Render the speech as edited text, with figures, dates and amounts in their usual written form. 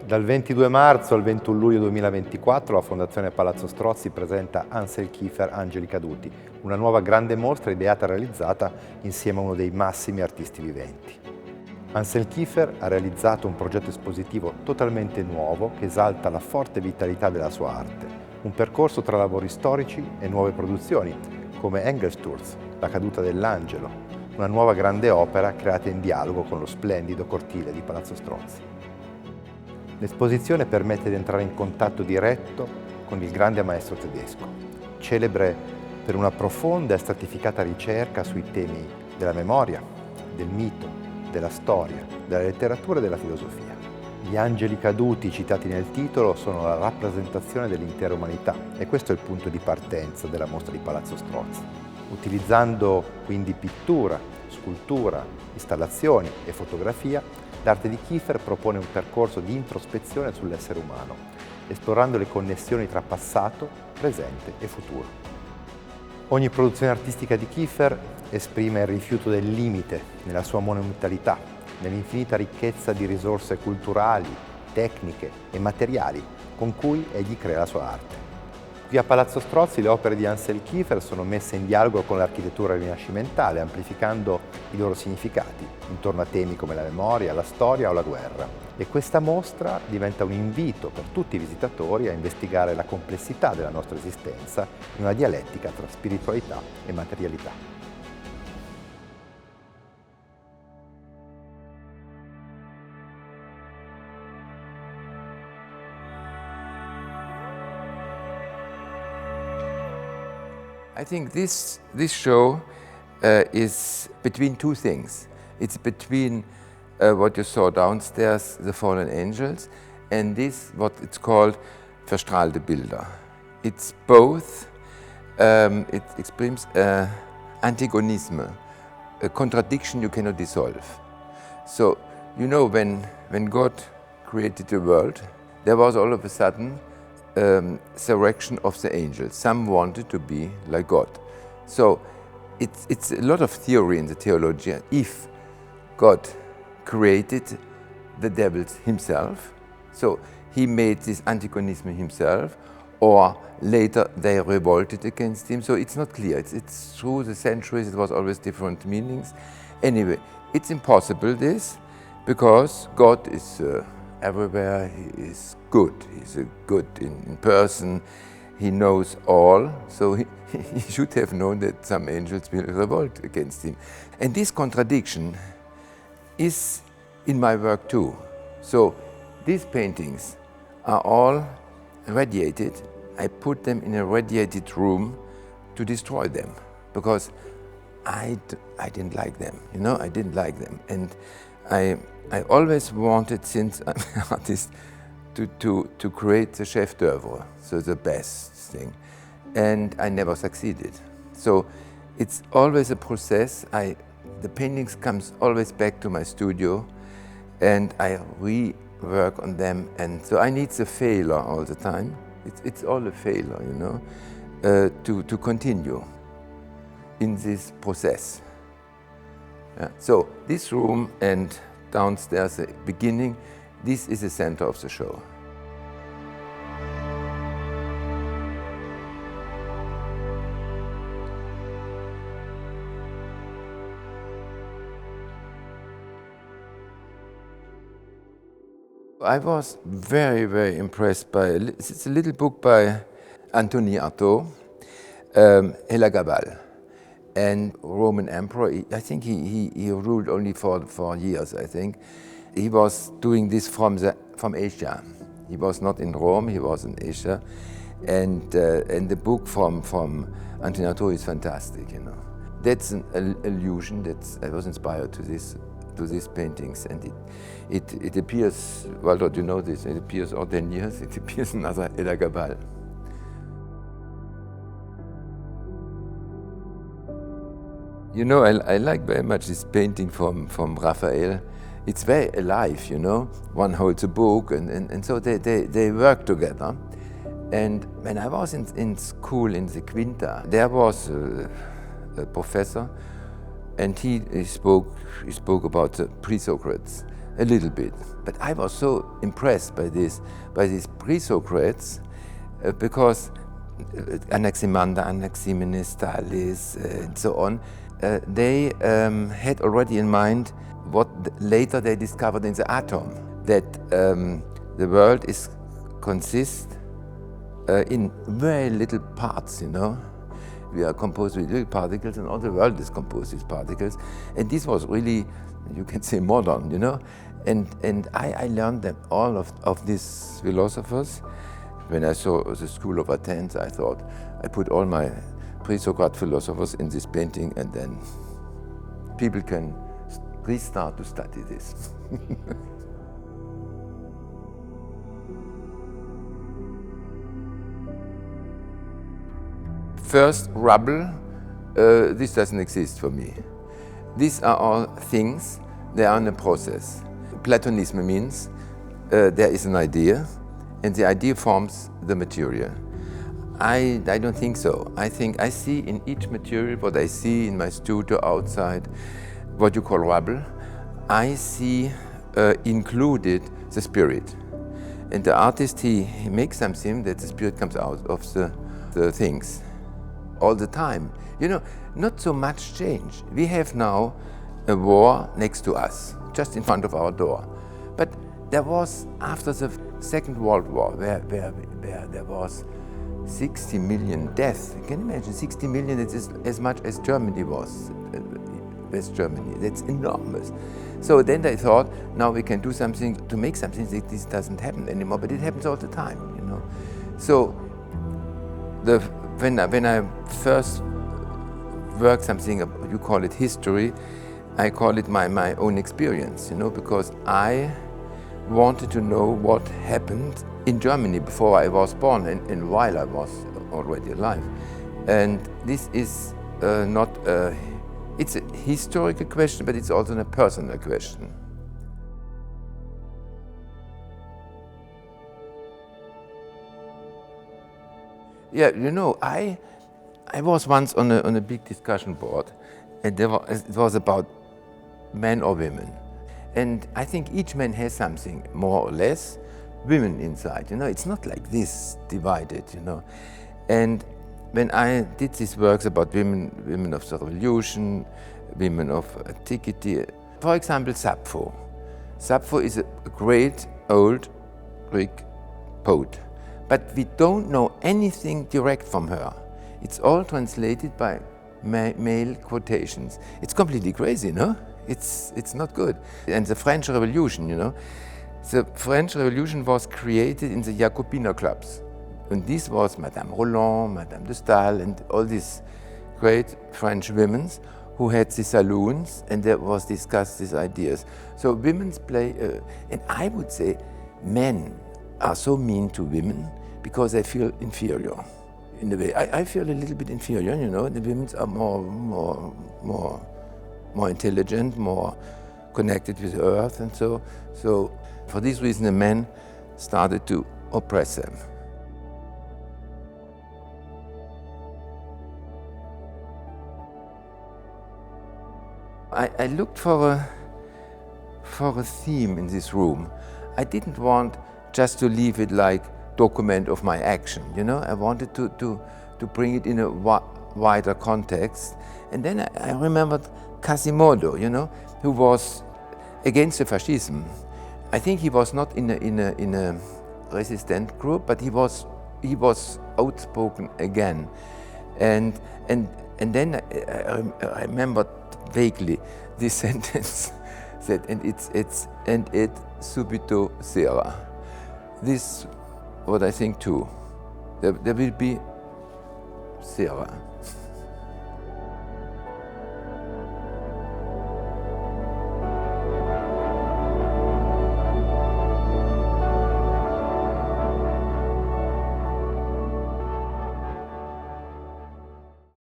Dal 22 marzo al 21 luglio 2024 la Fondazione Palazzo Strozzi presenta Anselm Kiefer, Angeli, Caduti, una nuova grande mostra ideata e realizzata insieme a uno dei massimi artisti viventi. Anselm Kiefer ha realizzato un progetto espositivo totalmente nuovo che esalta la forte vitalità della sua arte, un percorso tra lavori storici e nuove produzioni, come Engelsturz, la caduta dell'angelo, una nuova grande opera creata in dialogo con lo splendido cortile di Palazzo Strozzi. L'esposizione permette di entrare in contatto diretto con il grande maestro tedesco, celebre per una profonda e stratificata ricerca sui temi della memoria, del mito, della storia, della letteratura e della filosofia. Gli angeli caduti citati nel titolo sono la rappresentazione dell'intera umanità e questo è il punto di partenza della mostra di Palazzo Strozzi. Utilizzando quindi pittura, scultura, installazioni e fotografia, l'arte di Kiefer propone un percorso di introspezione sull'essere umano, esplorando le connessioni tra passato, presente e futuro. Ogni produzione artistica di Kiefer esprime il rifiuto del limite nella sua monumentalità, nell'infinita ricchezza di risorse culturali, tecniche e materiali con cui egli crea la sua arte. Qui a Palazzo Strozzi le opere di Anselm Kiefer sono messe in dialogo con l'architettura rinascimentale, amplificando i loro significati, intorno a temi come la memoria, la storia o la guerra. E questa mostra diventa un invito per tutti i visitatori a investigare la complessità della nostra esistenza in una dialettica tra spiritualità e materialità. I think this show is between two things. It's between what you saw downstairs, the fallen angels, and this, what it's called, verstrahlte Bilder. It's both, it exprimes antagonism, a contradiction you cannot dissolve. So, you know, when God created the world, there was all of a sudden resurrection of the angels. Some wanted to be like God. So it's a lot of theory in the theology. If God created the devils himself, so he made this antagonism himself, or later they revolted against him. So it's not clear. It's through the centuries, it was always different meanings. Anyway, it's impossible this, because God is everywhere. He is good. He's a good in person. He knows all. So he should have known that some angels will revolt against him. And this contradiction is in my work too. So these paintings are all radiated. I put them in a radiated room to destroy them, because I didn't like them. You know, I didn't like them. And I always wanted, since I'm an artist, to create the chef d'oeuvre, so the best thing. And I never succeeded. So it's always a process. The paintings comes always back to my studio, and I rework on them. And so I need the failure all the time. It's all a failure, you know, to continue in this process. Yeah. So this room and downstairs, the beginning, this is the center of the show. I was very, very impressed by, it's a little book by Anthony Artaud, Elagabal, and Roman emperor. I think he ruled only for years, I think. He was doing this from Asia. He was not in Rome, he was in Asia. And the book from Anthony Artaud is fantastic, you know. That's an illusion. I was inspired to these paintings, and it appears, well, don't you know this? It appears all 10 years, it appears another Elagabal. You know, I like very much this painting from Raphael. It's very alive, you know. One holds a book, and so they work together. And when I was in school in the Quinta, there was a professor, and he spoke about the pre-Socrates. a little bit. But I was so impressed by these pre-Socrates, because Anaximander, Anaximenes, Thales, and so on, they had already in mind what later they discovered in the atom, that the world consists in very little parts, you know. We are composed with little particles, and all the world is composed with particles. And this was really, you can say, modern, you know. And I learned that all of these philosophers. When I saw the School of Athens, I thought I put all my pre-Socratic philosophers in this painting, and then people can restart to study this. First, rubble, this doesn't exist for me. These are all things, they are in a process. Platonism means there is an idea, and the idea forms the material. I don't think so. I think I see in each material what I see in my studio outside, what you call rubble. I see included the spirit. And the artist, he makes something that the spirit comes out of the things all the time. You know, not so much change. We have now a war next to us, just in front of our door. But there was, after the Second World War, where there was 60 million deaths. Can you imagine 60 million? It's as much as Germany was, West Germany. That's enormous. So then they thought, now we can do something to make something that this doesn't happen anymore, but it happens all the time, you know. So when I first work something, you call it history, I call it my own experience, you know, because I wanted to know what happened in Germany before I was born and while I was already alive. And this is it's a historical question, but it's also a personal question. Yeah, you know, I was once on a big discussion board, and it was about men or women. And I think each man has something, more or less, women inside, you know. It's not like this, divided, you know. And when I did these works about women of the revolution, women of antiquity, for example, Sappho. Sappho is a great old Greek poet, but we don't know anything direct from her. It's all translated by male quotations. It's completely crazy, no? It's not good. And the French Revolution, you know, the French Revolution was created in the Jacobiner clubs. And this was Madame Roland, Madame de Staël, and all these great French women who had the saloons, and there was discussed these ideas. So women's play, and I would say men are so mean to women because they feel inferior. In a way, I feel a little bit inferior, you know. The women are more intelligent, more connected with the earth, and so for this reason the men started to oppress them. I looked for a theme in this room. I didn't want just to leave it like document of my action, you know. I wanted to bring it in a wider context. And then I remembered Quasimodo, you know, who was against the fascism. I think he was not in a resistant group, but he was outspoken again. And then I remembered vaguely this sentence that and it subito sera. This what I think too. There will be sera.